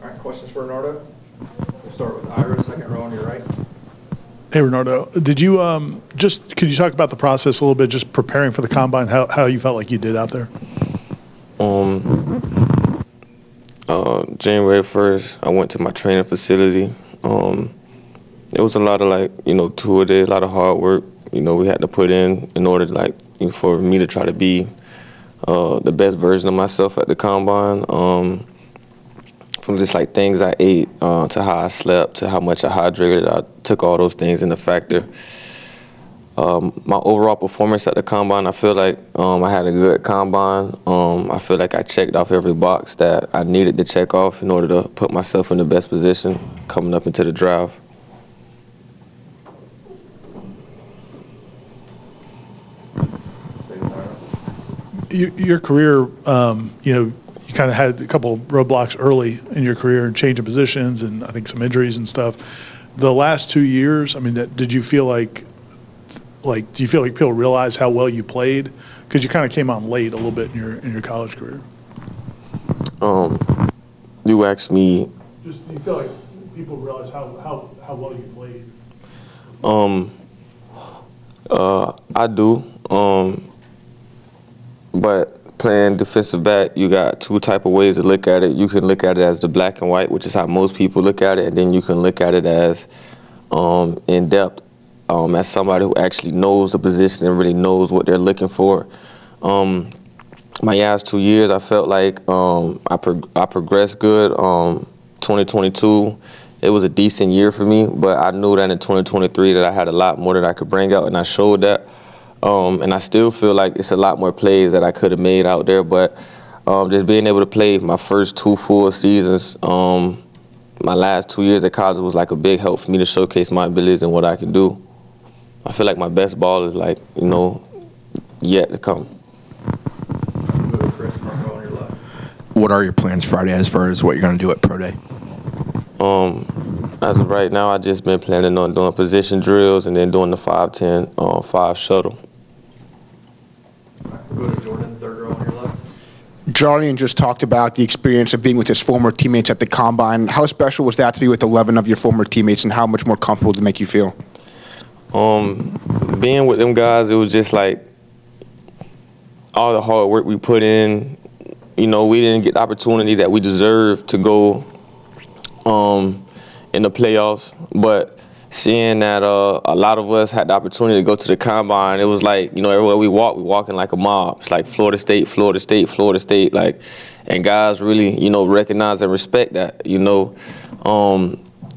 All right, questions for Renardo? We'll start with Ira, second row on your right. Hey, Renardo, did you could you talk about the process a little bit, just preparing for the combine, how you felt like you did out there? January 1st, I went to my training facility. It was a lot of two-a-day, a lot of hard work, we had to put in order for me to try to be the best version of myself at the combine. From just things I ate to how I slept to how much I hydrated, I took all those things into factor. My overall performance at the combine, I feel like I had a good combine. I feel like I checked off every box that I needed to check off in order to put myself in the best position coming up into the draft. Your career, you kind of had a couple roadblocks early in your career and change of positions and I think some injuries and stuff. The last 2 years, I mean, did you feel do you feel like people realize how well you played? Because you kind of came on late a little bit in your college career. You asked me. Just do you feel like people realize how well you played? I do. But playing defensive back, you got two type of ways to look at it. You can look at it as the black and white, which is how most people look at it, and then you can look at it as in depth, as somebody who actually knows the position and really knows what they're looking for. My last 2 years, I felt like I progressed good. 2022, it was a decent year for me, but I knew that in 2023 that I had a lot more that I could bring out, and I showed that. And I still feel like it's a lot more plays that I could have made out there, but just being able to play my first 2 full seasons, my last 2 years at college was like a big help for me to showcase my abilities and what I can do. I feel like my best ball is yet to come. What are your plans Friday as far as what you're going to do at Pro Day? As of right now, I've just been planning on doing position drills and then doing the 5-10 5 shuttle. We'll go to Jordan, third row on your left. Jordan just talked about the experience of being with his former teammates at the combine. How special was that to be with 11 of your former teammates, and how much more comfortable did it make you feel? Being with them guys, it was just like all the hard work we put in. We didn't get the opportunity that we deserved to go in the playoffs, but seeing that a lot of us had the opportunity to go to the combine, it was like, everywhere we walking like a mob. It's like Florida State, Florida State, Florida State, and guys really, recognize and respect that, It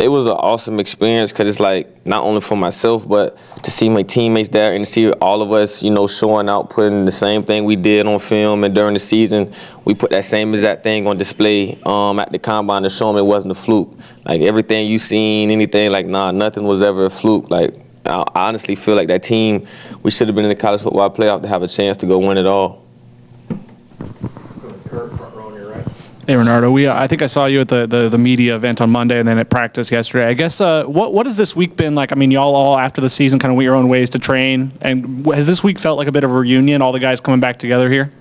was an awesome experience because it's like not only for myself, but to see my teammates there and to see all of us, showing out, putting the same thing we did on film, and during the season, we put that same exact thing on display at the combine to show them it wasn't a fluke. Like everything you seen, anything, nothing was ever a fluke. I honestly feel like that team, we should have been in the college football playoff to have a chance to go win it all. Hey, Renardo, I think I saw you at the media event on Monday and then at practice yesterday. I guess what has this week been like? I mean, y'all all after the season kind of went your own ways to train. And has this week felt like a bit of a reunion, all the guys coming back together here?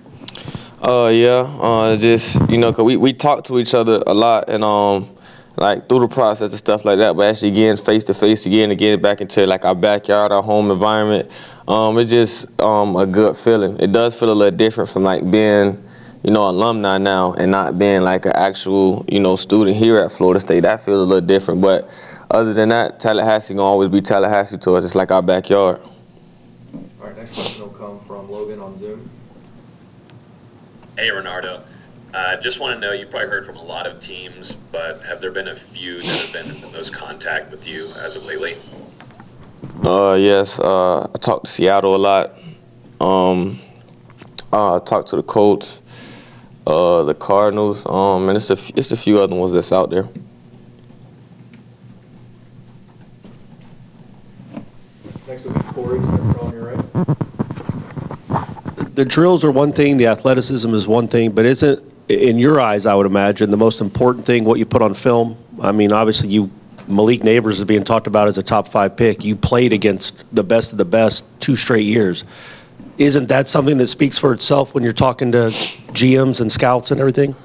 Yeah, just, cause we talk to each other a lot and through the process and stuff like that, but actually getting face to face again and getting back into our backyard, our home environment, it's just a good feeling. It does feel a little different from being alumni now and not being an actual, student here at Florida State. That feels a little different, but other than that, Tallahassee gonna always be Tallahassee to us. It's like our backyard. All right, next question will come from Logan on Zoom. Hey, Renardo. Just want to know, you probably heard from a lot of teams, but have there been a few that have been in the most contact with you as of lately? Yes, I talked to Seattle a lot. I talked to the Colts. The Cardinals, and it's a few other ones that's out there. Next will be Corey, second row on your right. The drills are one thing, the athleticism is one thing, but isn't, in your eyes, I would imagine, the most important thing what you put on film? I mean, obviously, Malik Neighbors is being talked about as a top 5 pick. You played against the best of the best 2 straight years. Isn't that something that speaks for itself when you're talking to GMs and scouts and everything?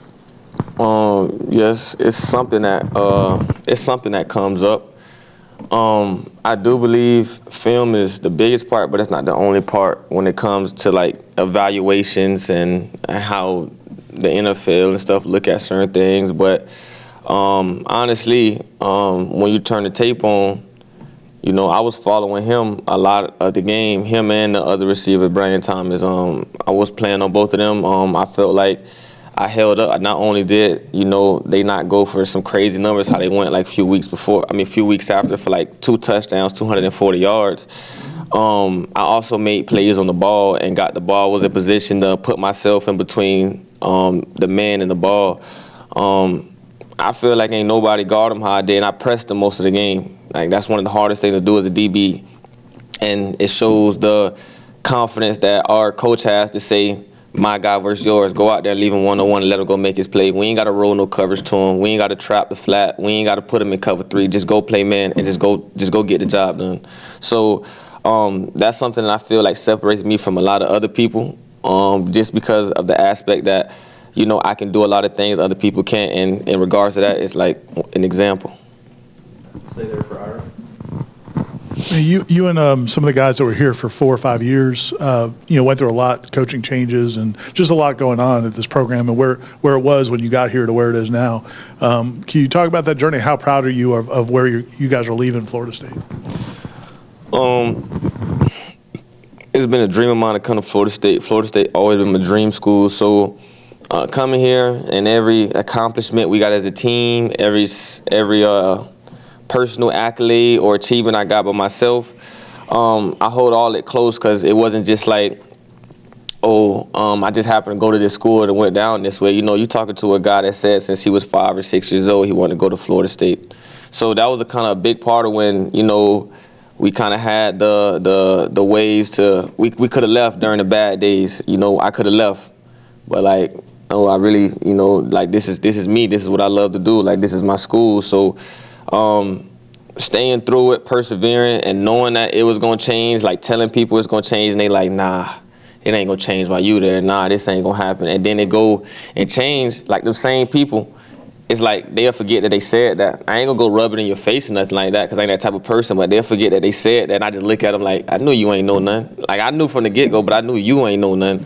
Yes, it's something that comes up. I do believe film is the biggest part, but it's not the only part when it comes to like evaluations and how the NFL and stuff look at certain things. But honestly, when you turn the tape on, I was following him a lot of the game, him and the other receiver, Brian Thomas. I was playing on both of them. I felt like I held up. Not only did, they not go for some crazy numbers how they went like a few weeks after for like 2 touchdowns, 240 yards. I also made plays on the ball and got the ball, was in position to put myself in between the man and the ball. I feel like ain't nobody guard him how I did, and I pressed him most of the game. Like, that's one of the hardest things to do as a DB. And it shows the confidence that our coach has to say, my guy versus yours, go out there, leave him one-on-one, and let him go make his play. We ain't got to roll no coverage to him. We ain't got to trap the flat. We ain't got to put him in cover 3. Just go play man and just go get the job done. So that's something that I feel like separates me from a lot of other people, just because of the aspect that, I can do a lot of things other people can't. And in regards to that, it's like an example. Stay there for Ira. You and some of the guys that were here for 4 or 5 years, went through a lot, coaching changes, and just a lot going on at this program and where it was when you got here to where it is now. Can you talk about that journey? How proud are you of where you guys are leaving Florida State? It's been a dream of mine to come to Florida State. Florida State always been my dream school. So coming here and every accomplishment we got as a team, every personal accolade or achievement I got by myself, I hold all it close because it wasn't just like, I just happened to go to this school and went down this way. You talking to a guy that said since he was 5 or 6 years old he wanted to go to Florida State. So that was a kind of a big part of when, we kind of had the ways to, we could have left during the bad days. I could have left, but like, I really, like this is me. This is what I love to do. Like, this is my school. So staying through it, persevering, and knowing that it was going to change, like telling people it's going to change, and they like, nah, it ain't going to change while you there. Nah, this ain't going to happen. And then they go and change, like the same people. It's like they'll forget that they said that. I ain't going to go rub it in your face or nothing like that because I ain't that type of person, but they'll forget that they said that, and I just look at them like, I knew you ain't know nothing. Like, I knew from the get-go, but I knew you ain't know nothing.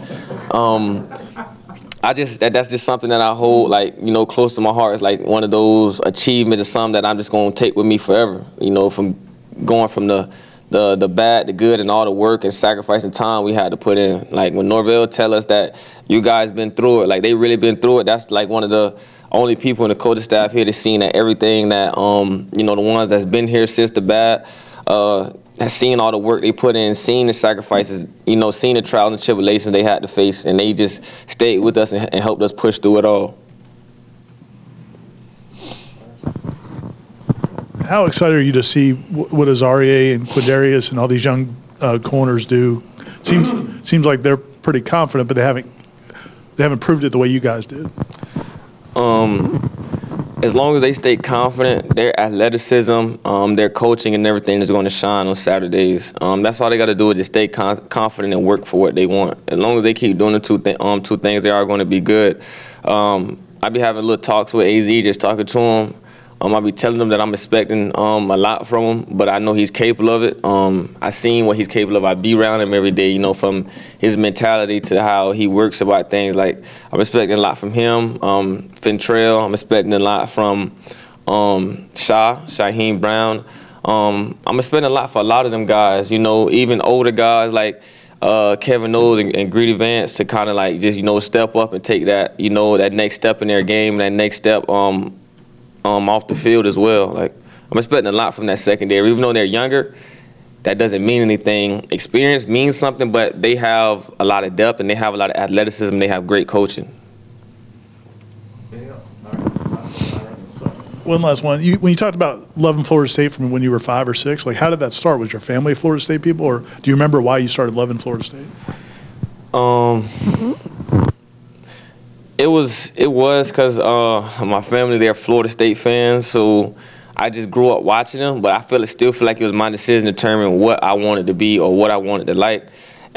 That's just something that I hold, like, close to my heart. It's like one of those achievements or something that I'm just going to take with me forever, from going from the bad, the good, and all the work and sacrifice and time we had to put in. Like, when Norvell tell us that you guys been through it, like, they really been through it, that's like one of the only people in the coaching staff here that's seen that everything that, the ones that's been here since the bad, has seen all the work they put in, seen the sacrifices, seen the trials and tribulations they had to face, and they just stayed with us and helped us push through it all. How excited are you to see what Azaria and Quindarius and all these young corners do? Seems like they're pretty confident, but they haven't proved it the way you guys did. As long as they stay confident, their athleticism, their coaching and everything is going to shine on Saturdays. That's all they got to do is just stay confident and work for what they want. As long as they keep doing the two things, they are going to be good. I be having little talks with AZ, just talking to him. I be telling them that I'm expecting a lot from him, but I know he's capable of it. I seen what he's capable of. I be around him every day, from his mentality to how he works about things. Like, I'm expecting a lot from him. Fintrell, I'm expecting a lot from Shaheem Brown. I'm expecting a lot for a lot of them guys, even older guys like Kevin Noles and Greedy Vance to kind of like just, step up and take that, that next step in their game, that next step off the field as well. Like, I'm expecting a lot from that secondary. Even though they're younger, that doesn't mean anything. Experience means something, but they have a lot of depth and they have a lot of athleticism. They have great coaching. One last one. When you talked about loving Florida State from when you were 5 or 6, like, how did that start? Was your family Florida State people, or do you remember why you started loving Florida State? It was because my family, they're Florida State fans, so I just grew up watching them, but I still feel like it was my decision to determine what I wanted to be or what I wanted to like.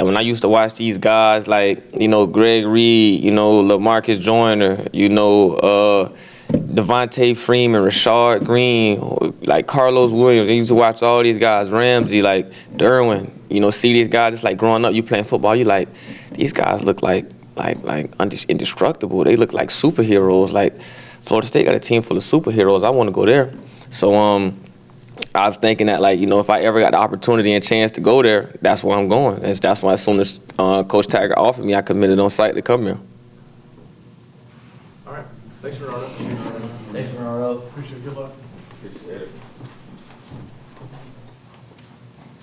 And when I used to watch these guys like, you know, Greg Reed, you know, LaMarcus Joyner, you know, Devontae Freeman, Rashard Green, like Carlos Williams. I used to watch all these guys, Ramsey, like Derwin, you know, see these guys. It's like growing up, you playing football, you like, these guys look like indestructible. They look like superheroes. Like Florida State got a team full of superheroes. I want to go there. So I was thinking that, like, you know, if I ever got the opportunity and chance to go there, that's where I'm going. That's why as soon as Coach Taggart offered me, I committed on site to come here. All right. Thanks, Renardo. Thanks, Renardo. Appreciate it. Good luck. Appreciate it.